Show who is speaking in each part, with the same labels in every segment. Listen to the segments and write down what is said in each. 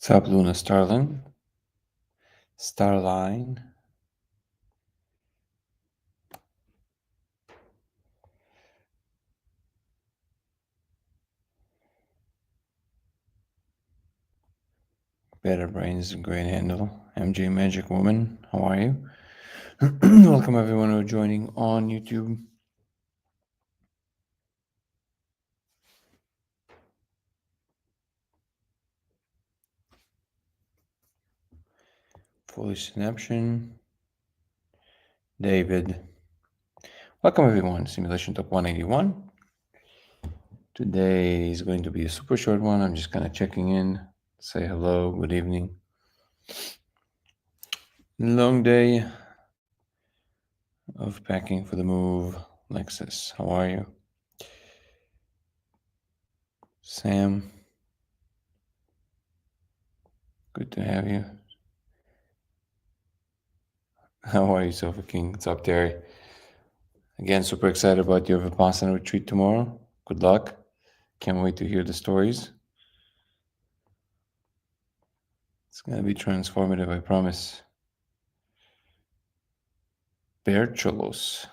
Speaker 1: What's up, Luna Starlin? Starline. Better Brains, Great Handle. MJ Magic Woman, how are you? Welcome everyone who are joining on YouTube. Foolish Synaption. David. Welcome everyone. Simulation Top 181. Today is going to be a super short one. I'm just kind of checking in. Say hello, good evening. Long day of packing for the move. Lexus, how are you? Sam. Good to have you. How are you, Sofa King? What's up, Terry? Again, super excited about your Vipassana retreat tomorrow. Good luck. Can't wait to hear the stories. It's going to be transformative, I promise. Bercholos.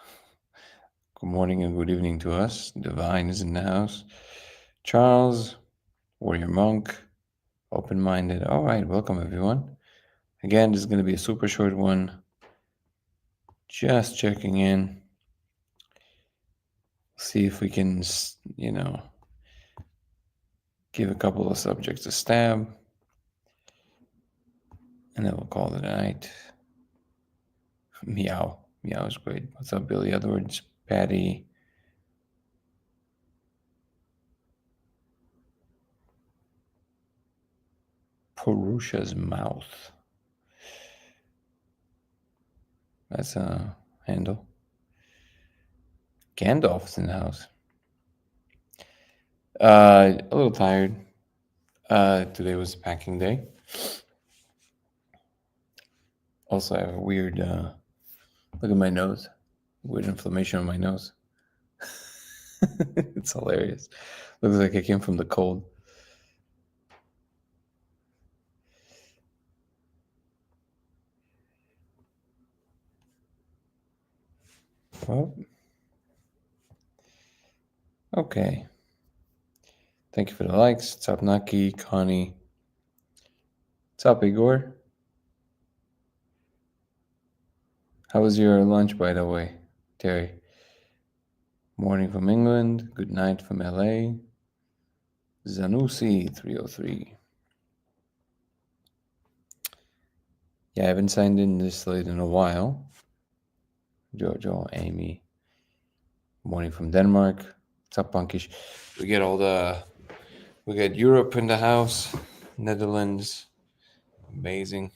Speaker 1: Good morning and good evening to us. Divine is in the house. Charles, Warrior Monk, open-minded. All right, welcome everyone. Again, this is going to be a super short one. Just checking in. See if we can, give a couple of subjects a stab. And then we'll call it a night. Meow. Meow is great. What's up, Billy Edwards? Patty. Purusha's mouth. That's a handle. Gandalf's in the house. A little tired. Today was packing day. Also, I have a weird, look at my nose. Weird inflammation on my nose. It's hilarious. Looks like I came from the cold. Well, okay. Thank you for the likes. What's up, Naki, Connie? What's up, Igor? How was your lunch, by the way, Terry? Morning from England. Good night from LA. Zanussi 303. Yeah, I haven't signed in this late in a while. Jojo, Amy. Morning from Denmark. What's up, Punkish? We got Europe in the house. Netherlands. Amazing.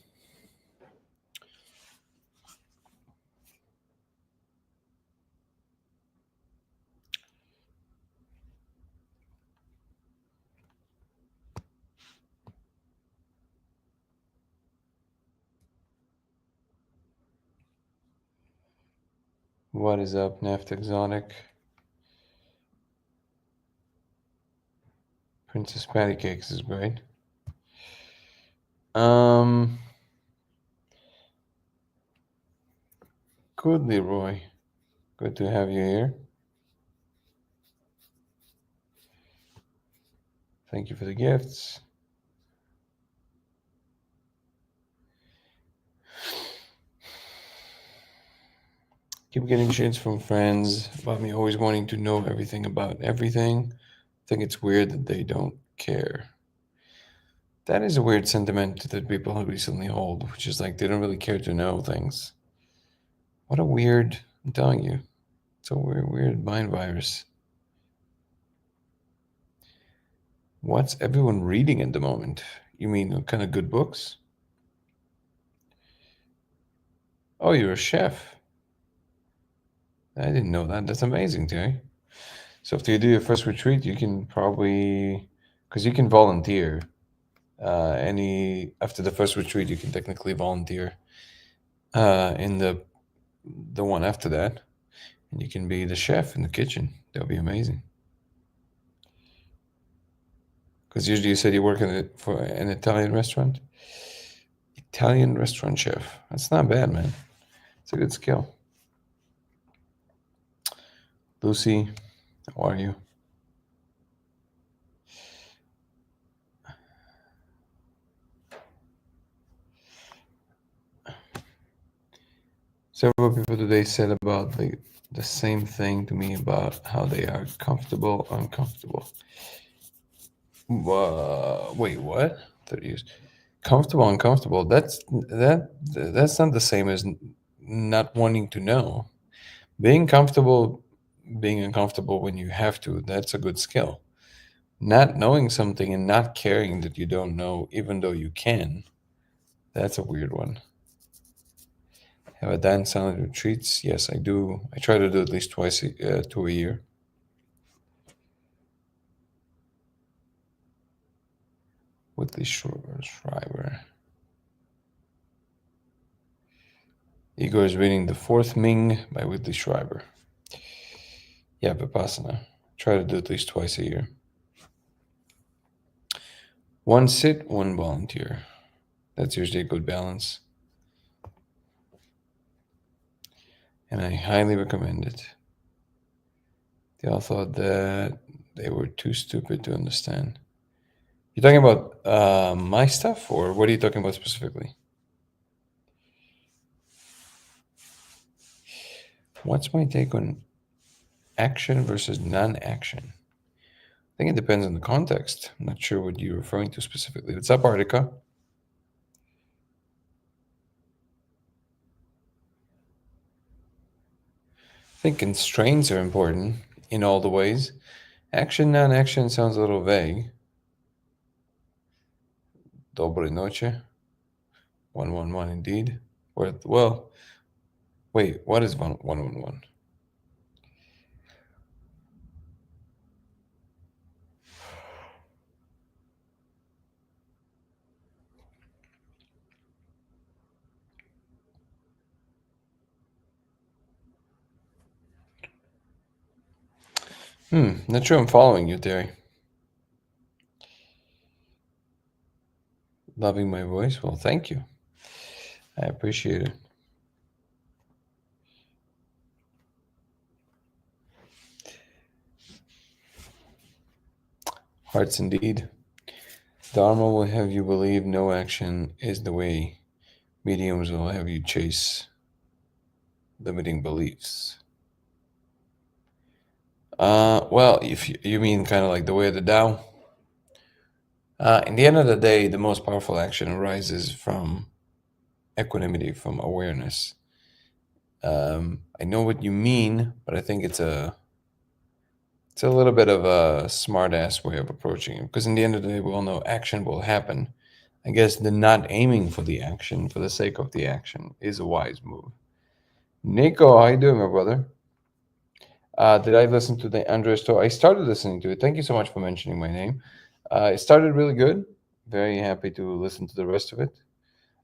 Speaker 1: What is up, Neft Exotic? Princess Patty Cakes is great. Good, Leroy. Good to have you here. Thank you for the gifts. Keep getting shades from friends about me always wanting to know everything about everything. I think it's weird that they don't care. That is a weird sentiment that people recently hold, which is like they don't really care to know things. What a weird, I'm telling you, it's a weird mind virus. What's everyone reading at the moment? You mean what kind of good books? Oh, you're a chef. I didn't know that. That's amazing, Terry. So after you do your first retreat, you can probably, because you can volunteer. After the first retreat, you can technically volunteer in the one after that, and you can be the chef in the kitchen. That would be amazing. Because usually you said you work for an Italian restaurant. Italian restaurant chef. That's not bad, man. It's a good skill. Lucy, how are you? Several people today said about the same thing to me about how they are comfortable, uncomfortable. Wait, what? 30 years. Comfortable, uncomfortable. That's not the same as not wanting to know. Being comfortable, being uncomfortable when you have to, that's a good skill. Not knowing something and not caring that you don't know, even though you can, that's a weird one. Have a dance silent retreats? Yes, I do. I try to do at least twice to a year. Whitley Schreiber. Igor is reading The Fourth Ming by Whitley Schreiber. Yeah, Vipassana. Try to do at least twice a year. One sit, one volunteer. That's usually a good balance. And I highly recommend it. They all thought that they were too stupid to understand. You're talking about my stuff, or what are you talking about specifically? What's my take on action versus non action? I think it depends on the context. I'm not sure what you're referring to specifically. What's up, Artica? I think constraints are important in all the ways. Action, non action sounds a little vague. Dobre noche. 111 indeed. Well, wait, what is 111? Not sure I'm following you, Terry. Loving my voice? Well, thank you. I appreciate it. Hearts indeed. Dharma will have you believe no action is the way. Mediums will have you chase limiting beliefs. Well, if you mean kind of like the way of the Tao, in the end of the day, the most powerful action arises from equanimity, from awareness. I know what you mean, but I think it's a little bit of a smart ass way of approaching it. Because in the end of the day, we all know action will happen. I guess the not aiming for the action for the sake of the action is a wise move. Nico, how you doing, my brother? Did I listen to the Andres talk? I started listening to it. Thank you so much for mentioning my name. It started really good. Very happy to listen to the rest of it.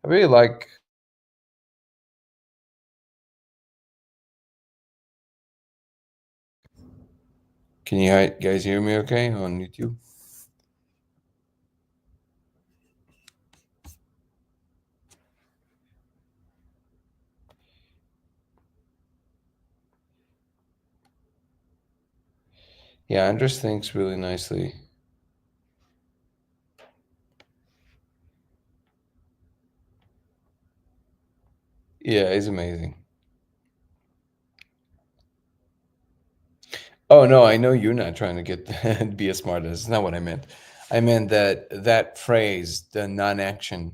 Speaker 1: I really like. Can you guys hear me okay on YouTube? Yeah, Andres thinks really nicely. Yeah, he's amazing. Oh no, I know you're not trying to get be a smartass. It's not what I meant. I meant that phrase, the non-action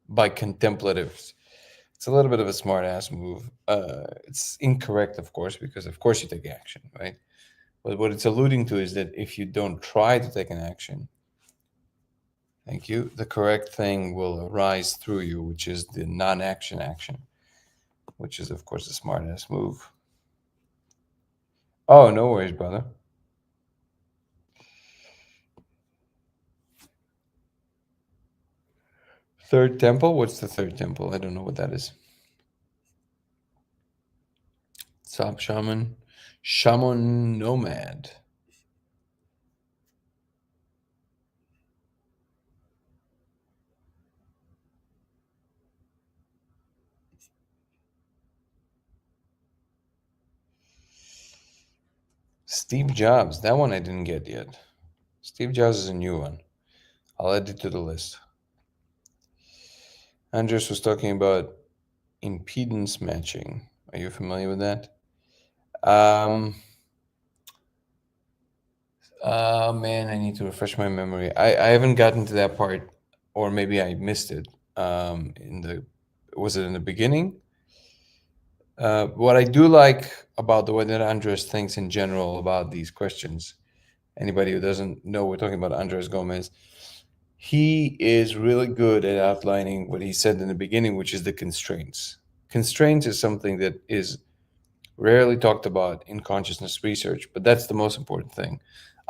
Speaker 1: by contemplatives. It's a little bit of a smart ass move. It's incorrect, of course, because of course you take action, right? But what it's alluding to is that if you don't try to take an action, thank you, the correct thing will arise through you, which is the non-action action, which is of course a smart ass move. Oh, no worries, brother. Third temple? What's the third temple? I don't know what that is. Stop shaman. Shaman nomad. Steve Jobs. That one I didn't get yet. Steve Jobs is a new one. I'll add it to the list. Andres was talking about impedance matching. Are you familiar with that? Um, man, I need to refresh my memory. I haven't gotten to that part, or maybe I missed it. In the Was it in the beginning? What I do like about the way that Andres thinks in general about these questions, anybody who doesn't know, we're talking about Andres Gomez. He is really good at outlining what he said in the beginning, which is the constraints. Constraints is something that is rarely talked about in consciousness research, but that's the most important thing.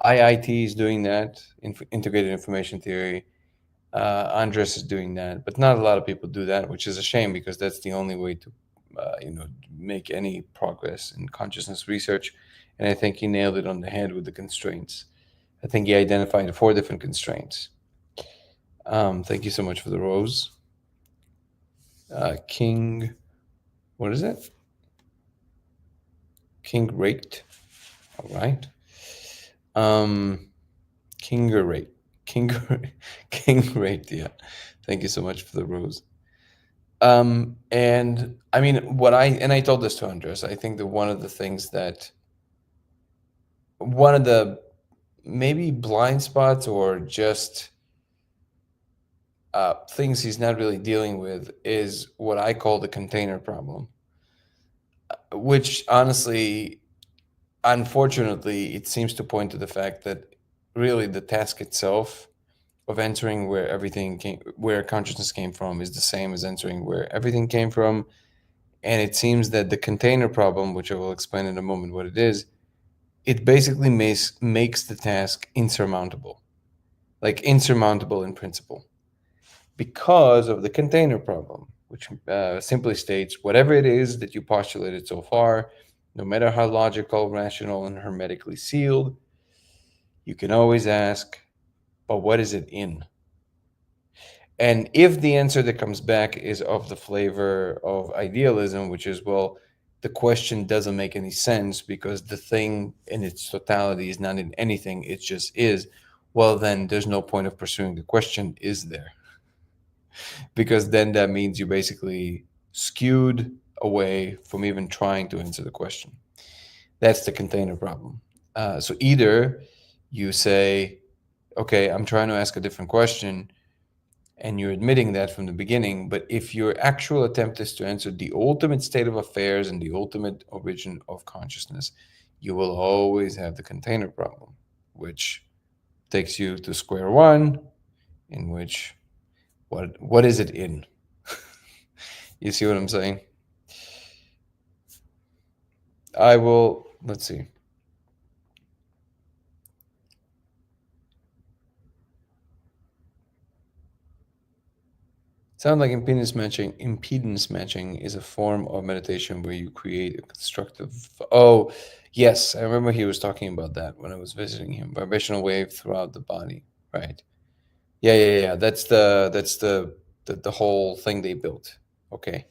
Speaker 1: IIT is doing that, integrated information theory. Andres is doing that, but not a lot of people do that, which is a shame because that's the only way to, make any progress in consciousness research. And I think he nailed it on the head with the constraints. I think he identified 4 different constraints. Thank you so much for the rose. King, what is it? King raked. All right. Kinger rate. Kinger King rate, yeah. Thank you so much for the rose. And I mean I told this to Andres, I think that one of the maybe blind spots or just things he's not really dealing with is what I call the container problem, which honestly, unfortunately, it seems to point to the fact that really the task itself of entering where consciousness came from, is the same as entering where everything came from. And it seems that the container problem, which I will explain in a moment what it is, it basically makes the task insurmountable, like insurmountable in principle, because of the container problem, which simply states whatever it is that you postulated so far, no matter how logical, rational, and hermetically sealed, you can always ask, but what is it in? And if the answer that comes back is of the flavor of idealism, which is, well, the question doesn't make any sense because the thing in its totality is not in anything, it just is, well, then there's no point of pursuing the question, is there? Because then that means you basically skewed away from even trying to answer the question. That's the container problem. So either you say, okay, I'm trying to ask a different question, and you're admitting that from the beginning. But if your actual attempt is to answer the ultimate state of affairs and the ultimate origin of consciousness, you will always have the container problem, which takes you to square one, in which what is it in? You see what I'm saying? Let's see. Sound like impedance matching is a form of meditation where you create a constructive. Oh, yes, I remember he was talking about that when I was visiting him. Vibrational wave throughout the body, right? Yeah, yeah, yeah. That's the whole thing they built. Okay.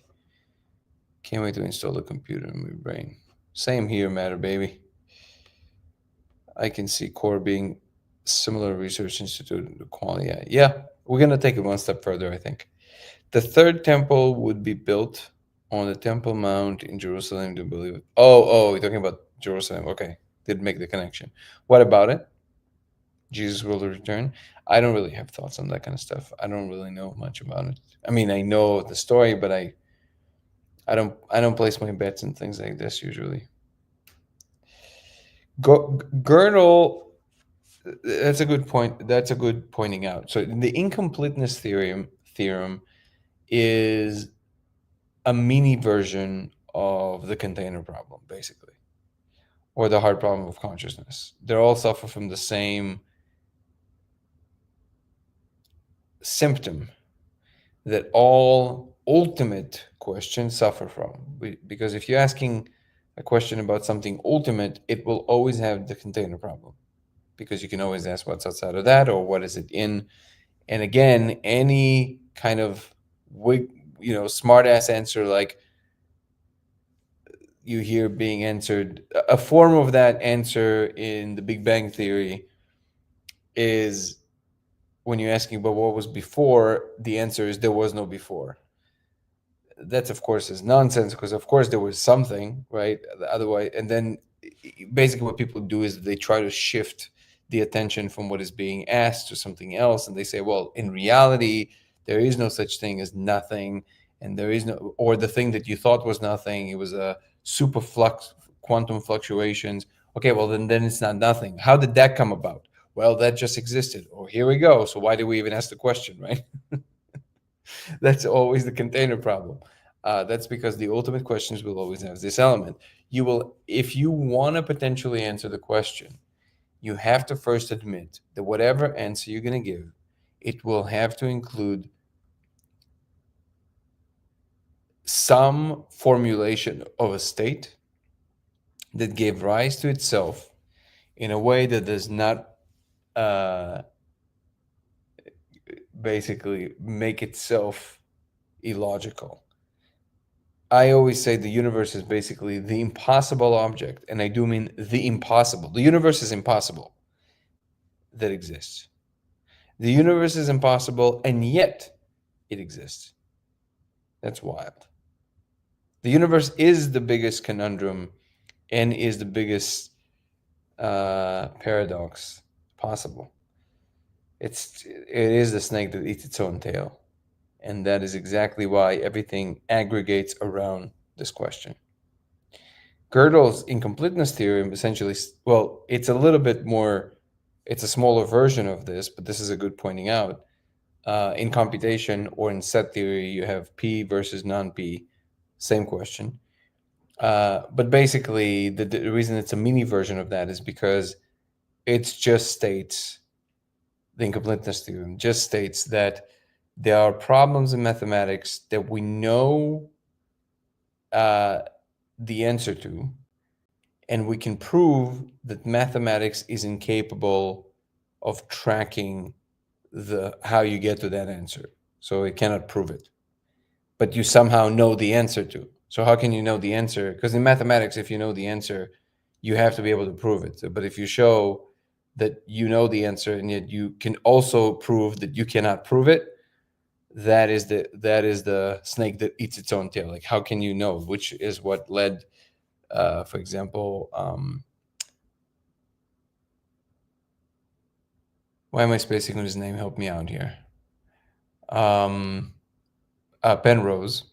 Speaker 1: Can't wait to install the computer in my brain. Same here, matter baby. I can see core being similar research institute to quality. Yeah, we're gonna take it one step further, I think. The third temple would be built on the Temple Mount in Jerusalem, to believe it. Oh, you're talking about Jerusalem. Okay, did make the connection. What about it? Jesus will return. I don't really have thoughts on that kind of stuff. I don't really know much about it. I mean, I know the story, but I don't place my bets in things like this usually. Gödel, that's a good point. That's a good pointing out. So the incompleteness theorem is a mini version of the container problem, basically, or the hard problem of consciousness. They all suffer from the same symptom that all ultimate questions suffer from. Because if you're asking a question about something ultimate, it will always have the container problem, because you can always ask what's outside of that or what is it in. And again, any kind of smart ass answer like you hear being answered. A form of that answer in the Big Bang Theory is when you're asking about what was before, the answer is there was no before. That's of course is nonsense, because of course there was something, right? Otherwise, and then basically what people do is they try to shift the attention from what is being asked to something else, and they say, well, in reality there is no such thing as nothing, and there is no, or the thing that you thought was nothing, it was a super flux, quantum fluctuations. Okay, well then it's not nothing. How did that come about? Well, that just existed. Oh, here we go. So why do we even ask the question, right? That's always the container problem. That's because the ultimate questions will always have this element. You will, if you want to potentially answer the question, you have to first admit that whatever answer you're going to give, it will have to include some formulation of a state that gave rise to itself in a way that does not uh, basically make itself illogical. I always say the universe is basically the impossible object, and I do mean the impossible. The universe is impossible that exists. The universe is impossible, and yet it exists. That's wild. The universe is the biggest conundrum and is the biggest paradox possible. It is the snake that eats its own tail, and that is exactly why everything aggregates around this question. Gödel's incompleteness theorem essentially, well, it's a little bit more, it's a smaller version of this, but this is a good pointing out. In computation or in set theory, you have P versus non-P, same question. But basically, the reason it's a mini version of that is because it just states, the incompleteness theorem just states that there are problems in mathematics that we know the answer to, and we can prove that mathematics is incapable of tracking the how you get to that answer. So it cannot prove it, but you somehow know the answer to. So how can you know the answer? Because in mathematics, if you know the answer, you have to be able to prove it. But if you show that you know the answer and yet you can also prove that you cannot prove it, that is the snake that eats its own tail. Like, how can you know? Which is what led, for example, why am I spacing on his name? Help me out here. Penrose,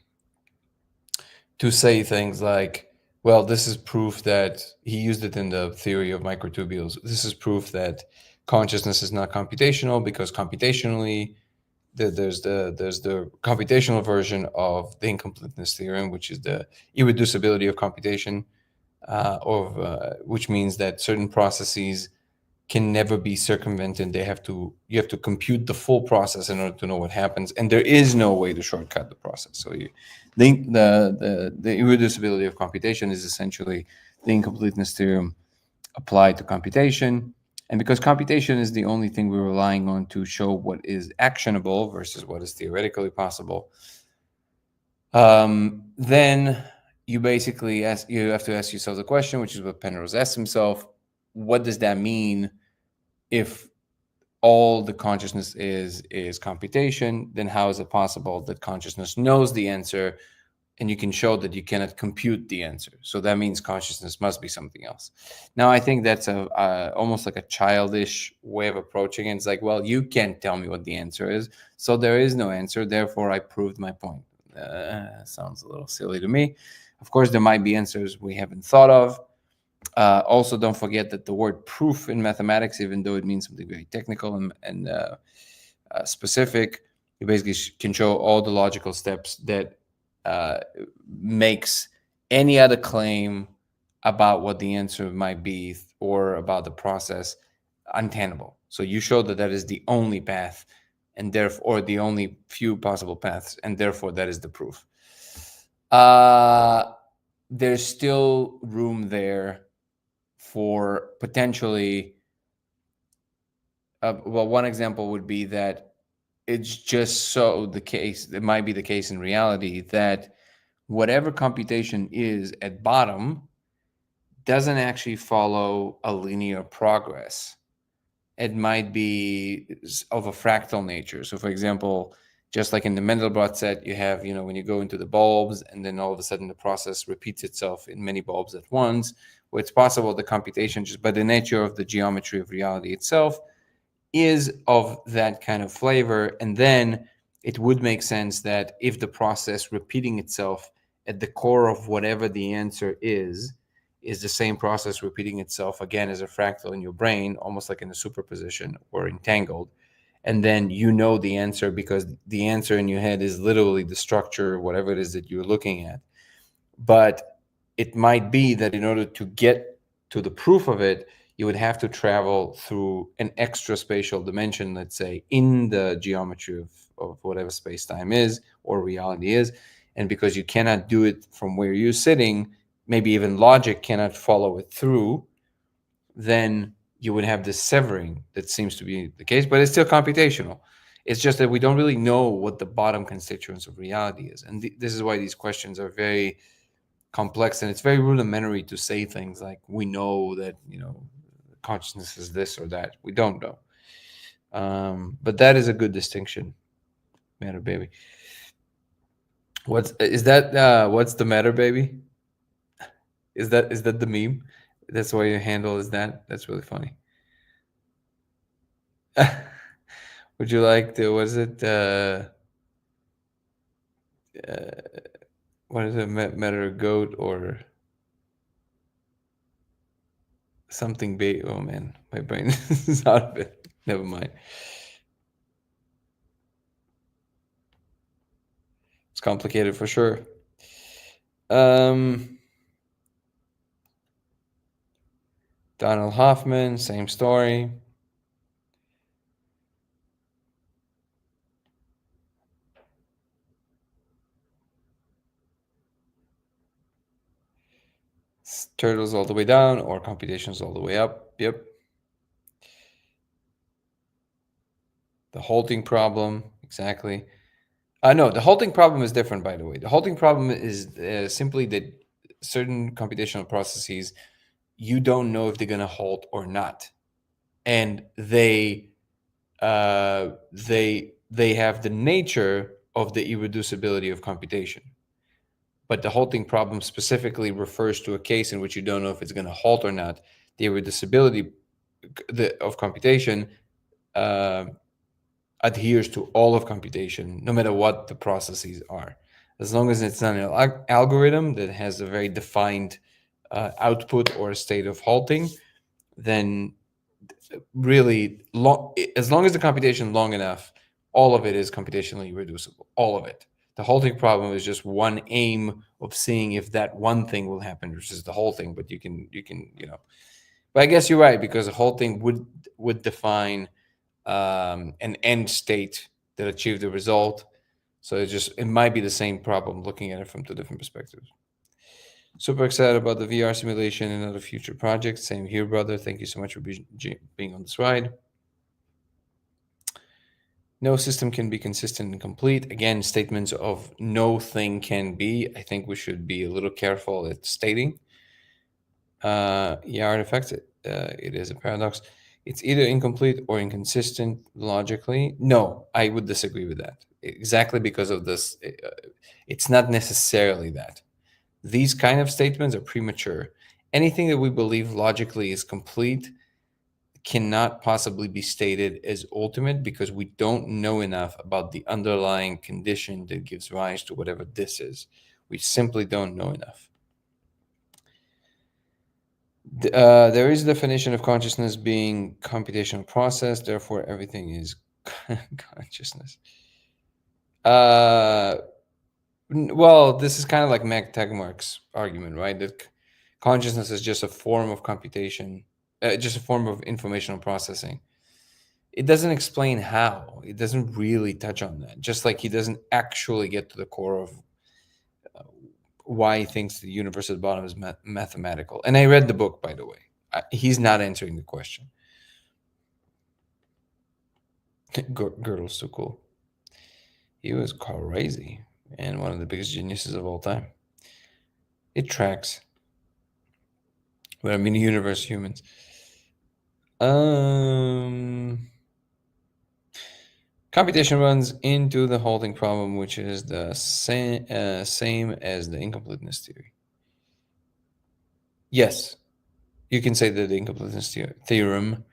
Speaker 1: to say things like, well, this is proof that he used it in the theory of microtubules. This is proof that consciousness is not computational, because computationally, there's the computational version of the incompleteness theorem, which is the irreducibility of computation, which means that certain processes can never be circumvented. You have to compute the full process in order to know what happens, and there is no way to shortcut the process. So you think the irreducibility of computation is essentially the incompleteness theorem applied to computation. And because computation is the only thing we're relying on to show what is actionable versus what is theoretically possible, then you basically you have to ask yourself the question, which is what Penrose asked himself: what does that mean if all the consciousness is computation? Then how is it possible that consciousness knows the answer, and you can show that you cannot compute the answer? So that means consciousness must be something else. Now, I think that's almost like a childish way of approaching it. It's like, well, you can't tell me what the answer is, so there is no answer, therefore I proved my point. Sounds a little silly to me. Of course, there might be answers we haven't thought of. Also, don't forget that the word proof in mathematics, even though it means something very technical and specific, you basically can show all the logical steps that makes any other claim about what the answer might be or about the process untenable. So you show that that is the only path, and therefore, or the only few possible paths, and therefore that is the proof. There's still room there for potentially, well, one example would be that it's just so the case, it might be the case in reality, that whatever computation is at bottom doesn't actually follow a linear progress. It might be of a fractal nature. So, for example, just like in the Mandelbrot set, you have, when you go into the bulbs and then all of a sudden the process repeats itself in many bulbs at once, where it's possible the computation, just by the nature of the geometry of reality itself, is of that kind of flavor. And then it would make sense that if the process repeating itself at the core of whatever the answer is the same process repeating itself again as a fractal in your brain, almost like in a superposition or entangled. And then the answer because the answer in your head is literally the structure, whatever it is that you're looking at. But it might be that in order to get to the proof of it, you would have to travel through an extra spatial dimension, let's say, in the geometry of whatever space-time is or reality is. And because you cannot do it from where you're sitting, maybe even logic cannot follow it through, then you would have this severing that seems to be the case, but it's still computational. It's just that we don't really know what the bottom constituents of reality is. And this is why these questions are very complex, and it's very rudimentary to say things like we know that consciousness is this or that. We don't know, but that is a good distinction. Matter baby, what's the matter baby? Is that the meme? That's why your handle is that? That's really funny. Would you like to, what is it, what is it, matter goat or something big? Oh man, my brain is out of it. Never mind. It's complicated for sure. Donald Hoffman, same story. Turtles all the way down or computations all the way up. Yep. The halting problem, exactly. No, the halting problem is different, by the way. The halting problem is simply that certain computational processes, you don't know if they're going to halt or not, and they have the nature of the irreducibility of computation. But the halting problem specifically refers to a case in which you don't know if it's going to halt or not. The irreducibility of computation adheres to all of computation, no matter what the processes are. As long as it's not an algorithm that has a very defined output or a state of halting, then really, as long as the computation is long enough, all of it is computationally reducible. All of it. The halting problem is just one aim of seeing if that one thing will happen, which is the halting. But you can. But I guess you're right, because the halting would define an end state that achieved the result. So it might be the same problem, looking at it from two different perspectives. Super excited about the VR simulation and other future projects. Same here, brother. Thank you so much for being on this ride. No system can be consistent and complete. Again, statements of no thing can be, I think we should be a little careful at stating. Artifacts, it is a paradox. It's either incomplete or inconsistent logically. No, I would disagree with that. Exactly because of this, it's not necessarily that. These kind of statements are premature. Anything that we believe logically is complete cannot possibly be stated as ultimate because we don't know enough about the underlying condition that gives rise to whatever this is. We simply don't know enough. There is a definition of consciousness being computational process, therefore everything is consciousness. Well, this is kind of like Mac Tegmark's argument, right? That consciousness is just a form of computation, just a form of informational processing. It doesn't explain how. It doesn't really touch on that. Just like he doesn't actually get to the core of why he thinks the universe at the bottom is mathematical. And I read the book, by the way. He's not answering the question. Gödel's so cool. He was crazy and one of the biggest geniuses of all time. It tracks. But I mean, universe humans. Um, Computation runs into the halting problem, which is the same as the incompleteness theory. Yes, you can say that the incompleteness theorem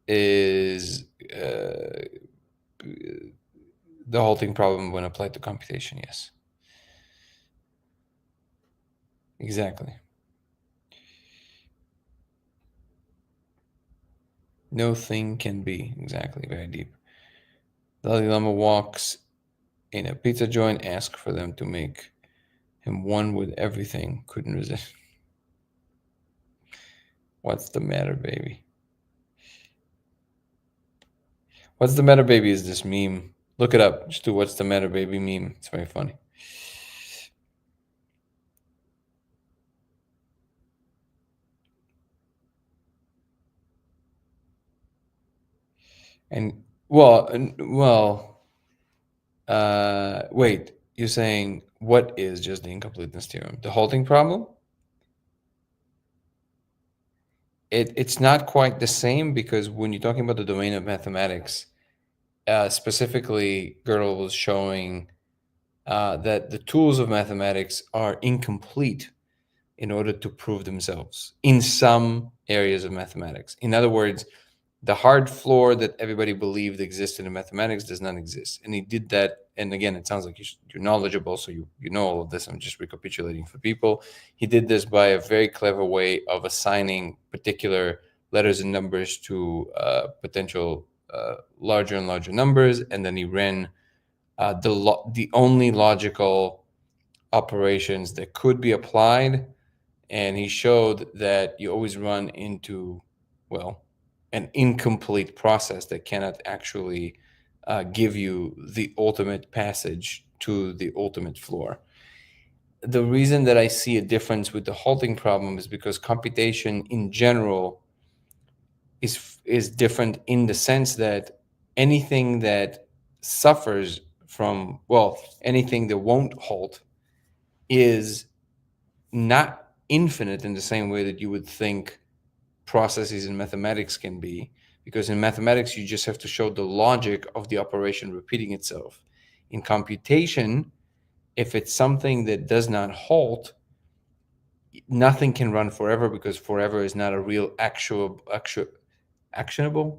Speaker 1: is the halting problem when applied to computation. Yes, exactly. No thing can be. Exactly. Very deep. Dalai Lama walks in a pizza joint, asks for them to make him one with everything. Couldn't resist. What's the matter, baby? What's the matter, baby? Is this meme? Look it up. Just do what's the matter, baby meme. It's very funny. And wait. You're saying what is just the incompleteness theorem? The halting problem? It's not quite the same because when you're talking about the domain of mathematics, specifically, Gödel was showing that the tools of mathematics are incomplete in order to prove themselves in some areas of mathematics. In other words, the hard floor that everybody believed existed in mathematics does not exist. And he did that. And again, it sounds like you're knowledgeable, so you know all of this. I'm just recapitulating for people. He did this by a very clever way of assigning particular letters and numbers to potential larger and larger numbers. And then he ran the only logical operations that could be applied, and he showed that you always run into, well, an incomplete process that cannot actually give you the ultimate passage to the ultimate floor. The reason that I see a difference with the halting problem is because computation in general is different in the sense that anything that suffers from, well, anything that won't halt is not infinite in the same way that you would think processes in mathematics can be, because in mathematics you just have to show the logic of the operation repeating itself. In computation, if it's something that does not halt, nothing can run forever because forever is not a real actionable actuatable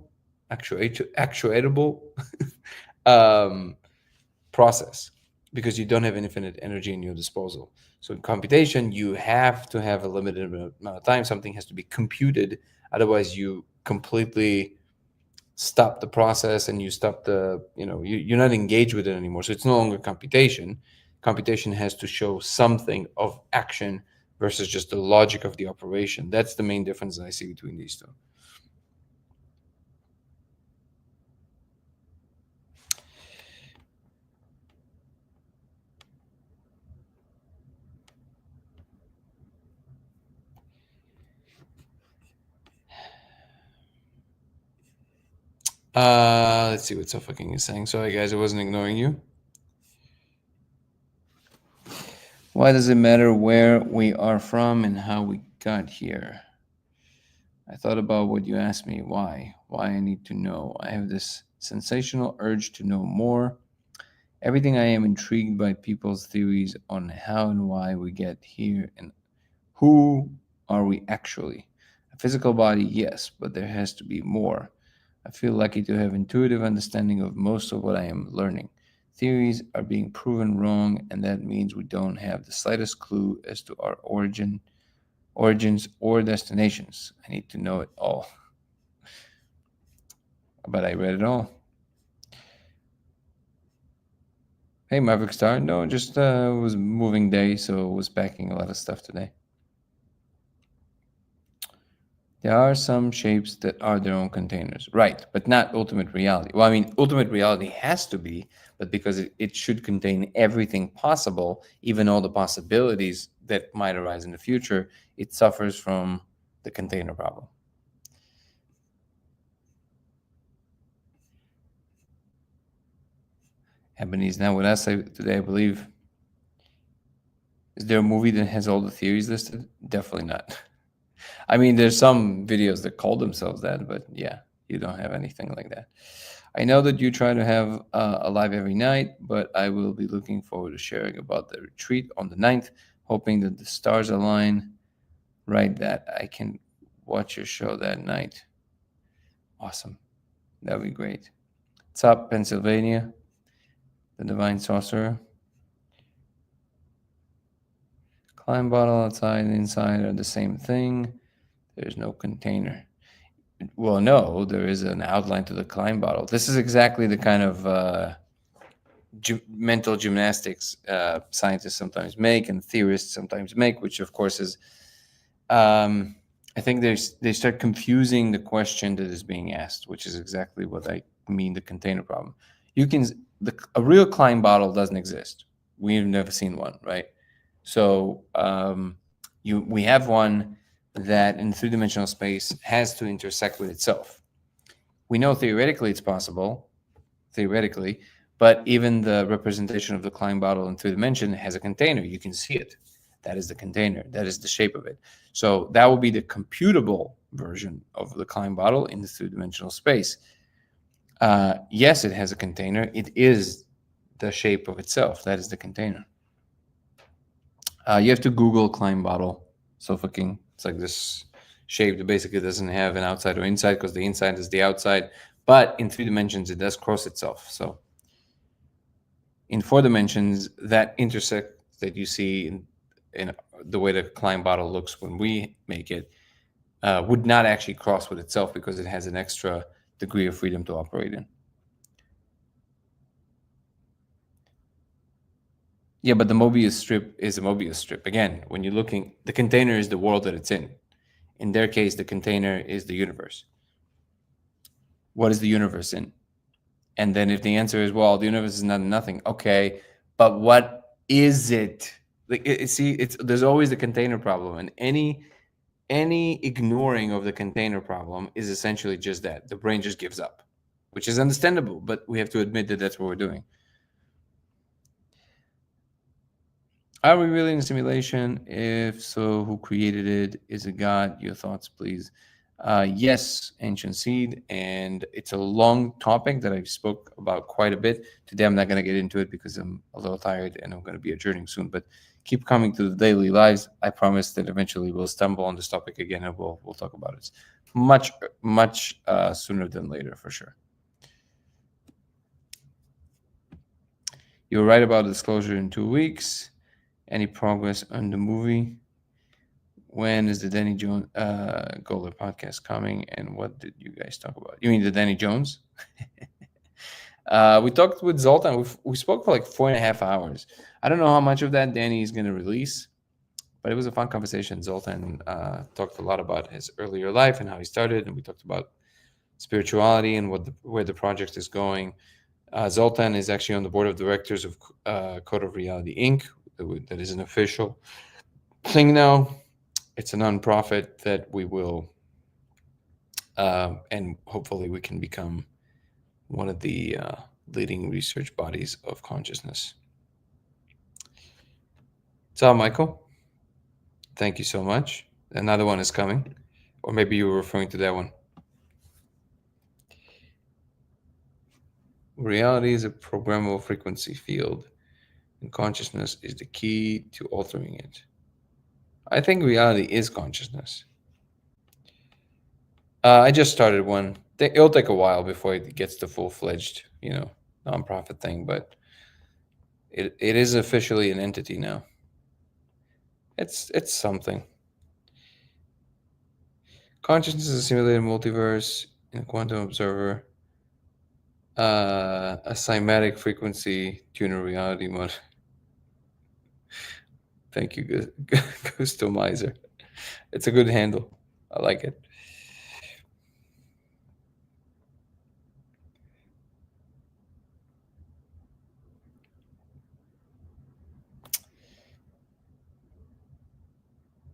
Speaker 1: um, process, because you don't have infinite energy in your disposal. So in computation, you have to have a limited amount of time. Something has to be computed. Otherwise, you completely stop the process and you stop you're not engaged with it anymore. So it's no longer computation. Computation has to show something of action versus just the logic of the operation. That's the main difference I see between these two. Let's see what Sofaking is saying. Sorry, guys, I wasn't ignoring you. Why does it matter where we are from and how we got here? I thought about what you asked me. Why I need to know. I have this sensational urge to know more. Everything I am intrigued by people's theories on how and why we get here and who are we actually. A physical body, yes, but there has to be more. I feel lucky to have intuitive understanding of most of what I am learning. Theories are being proven wrong, and that means we don't have the slightest clue as to our origins or destinations. I need to know it all. But I read it all. Hey, Maverick Star. No, just was moving day, so was packing a lot of stuff today. There are some shapes that are their own containers, right? But not ultimate reality. Well, I mean, ultimate reality has to be, but because it should contain everything possible, even all the possibilities that might arise in the future, it suffers from the container problem. Ebony's now with us today, I believe. Is there a movie that has all the theories listed? Definitely not. I mean, there's some videos that call themselves that, but yeah, you don't have anything like that. I know that you try to have a live every night, but I will be looking forward to sharing about the retreat on the 9th, hoping that the stars align right that I can watch your show that night. Awesome. That would be great. What's up, Pennsylvania? The Divine Sorcerer. Climb bottle outside and inside are the same thing. There's no container. Well, no, there is an outline to the climb bottle. This is exactly the kind of mental gymnastics scientists sometimes make and theorists sometimes make, which of course is, I think they start confusing the question that is being asked, which is exactly what I mean, the container problem. A real Klein bottle doesn't exist. We've never seen one, right? So we have one that in three-dimensional space has to intersect with itself. We know theoretically it's possible, but even the representation of the Klein bottle in three dimension has a container. You can see it. That is the container. That is the shape of it. So that will be the computable version of the Klein bottle in the three-dimensional space. Yes, it has a container. It is the shape of itself. That is the container. You have to Google Klein bottle. So fucking, it's like this shape that basically doesn't have an outside or inside because the inside is the outside. But in 3 dimensions, it does cross itself. So in 4 dimensions, that intersect that you see in the way the Klein bottle looks when we make it would not actually cross with itself because it has an extra degree of freedom to operate in. Yeah, but the Mobius strip is a Mobius strip. Again, when you're looking, the container is the world that it's in. In their case, the container is the universe. What is the universe in? And then if the answer is, well, the universe is not nothing, okay, but what is it? Like, there's always the container problem, and any ignoring of the container problem is essentially just that. The brain just gives up, which is understandable, but we have to admit that that's what we're doing. Are we really in a simulation? If so, who created it? Is it God? Your thoughts, please. Yes, Ancient Seed, and it's a long topic that I spoke about quite a bit. Today I'm not going to get into it because I'm a little tired and I'm going to be adjourning soon, but keep coming to the daily lives. I promise that eventually we'll stumble on this topic again and we'll talk about it much sooner than later, for sure. You're right about disclosure in 2 weeks. Any progress on the movie? When is the Danny Jones Gödel podcast coming, and what did you guys talk about? You mean the Danny Jones? We talked with Zoltan. We spoke for like 4.5 hours. I don't know how much of that Danny is going to release, but it was a fun conversation. Zoltan talked a lot about his earlier life and how he started, and we talked about spirituality and where the project is going. Zoltan is actually on the board of directors of Code of Reality Inc. That is an official thing now. It's a nonprofit that we will, and hopefully we can become one of the leading research bodies of consciousness. So, Michael, thank you so much. Another one is coming, or maybe you were referring to that one. Reality is a programmable frequency field, and consciousness is the key to altering it. I think reality is consciousness. I just started one. It'll take a while before it gets the full-fledged, nonprofit thing, but it is officially an entity now. It's something. Consciousness is a simulated multiverse in a quantum observer. A cymatic frequency tuner reality mode. Thank you, Customizer. It's a good handle. I like it.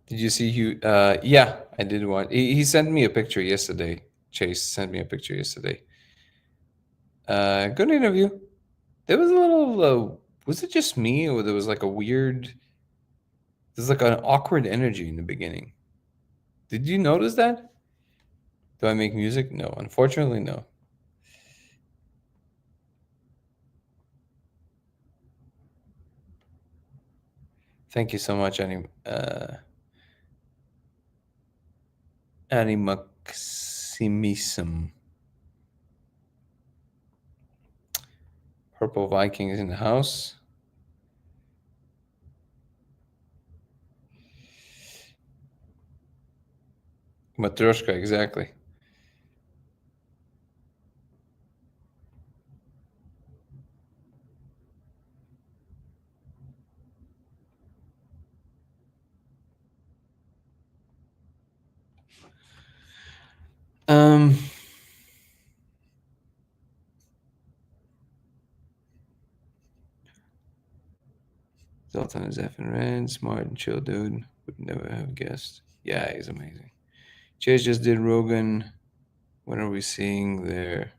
Speaker 1: Did you see who? Yeah, I did watch. He sent me a picture yesterday. Chase sent me a picture yesterday. Good interview. There was a little. Was it just me, or there was like a weird There's like an awkward energy in the beginning. Did you notice that? Do I make music? No, unfortunately, no. Thank you so much, Animaximism. Purple Viking is in the house. Matryoshka, exactly. Um, Zoltan is effing red, smart and chill dude. Would never have guessed. Yeah, he's amazing. Chase just did Rogan. When are we seeing there?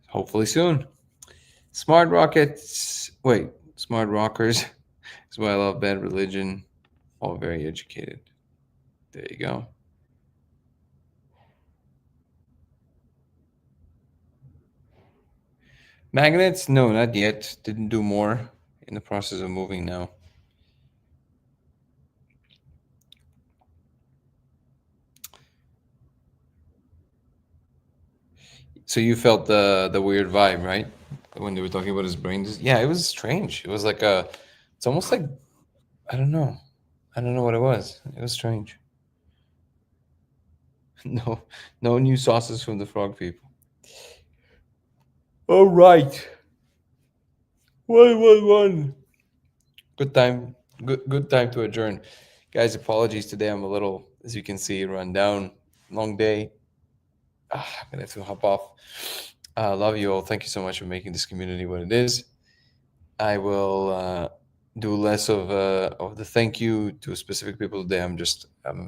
Speaker 1: Hopefully soon. Smart rockets. Wait, smart rockers. That's why I love Bad Religion. All very educated. There you go. Magnets? No, not yet. Didn't do more. In the process of moving now. So you felt the weird vibe, right? When they were talking about his brain. Yeah, it was strange. It was like a. It's almost like I don't know. I don't know what it was. It was strange. No, no new sauces from the frog people. All right. One. Good time. Good time to adjourn. Guys, apologies today. I'm a little, as you can see, run down. Long day. I'm gonna have to hop off. Love you all. Thank you so much for making this community what it is. I will do less of the thank you to specific people today. I'm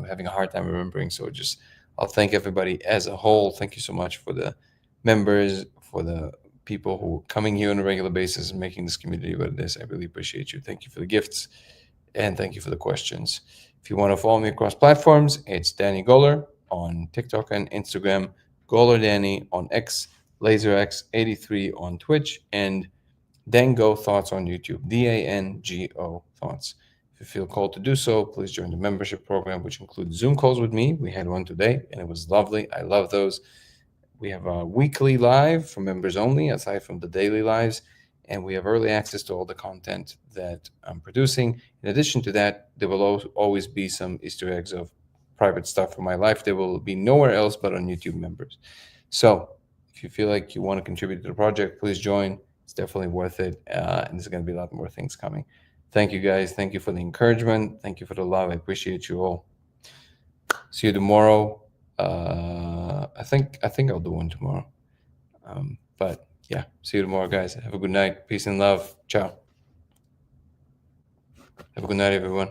Speaker 1: having a hard time remembering, so just I'll thank everybody as a whole. Thank you so much for the members, for the people who are coming here on a regular basis and making this community what it is. I really appreciate you. Thank you for the gifts, and thank you for the questions. If you want to follow me across platforms, it's Danny Goller on TikTok and Instagram, Goller Danny on X, LaserX83 on Twitch, and Dango Thoughts on YouTube, DANGO Thoughts. If you feel called to do so, please join the membership program, which includes Zoom calls with me. We had one today, and it was lovely. I love those. We have a weekly live for members only, aside from the daily lives, and we have early access to all the content that I'm producing. In addition to that, there will always be some Easter eggs of private stuff from my life. There will be nowhere else but on YouTube members. So if you feel like you want to contribute to the project, please join. It's definitely worth it. And there's going to be a lot more things coming. Thank you guys. Thank you for the encouragement. Thank you for the love. I appreciate you all. See you tomorrow. I think I'll do one tomorrow. But yeah, see you tomorrow, guys. Have a good night. Peace and love. Ciao. Have a good night, everyone.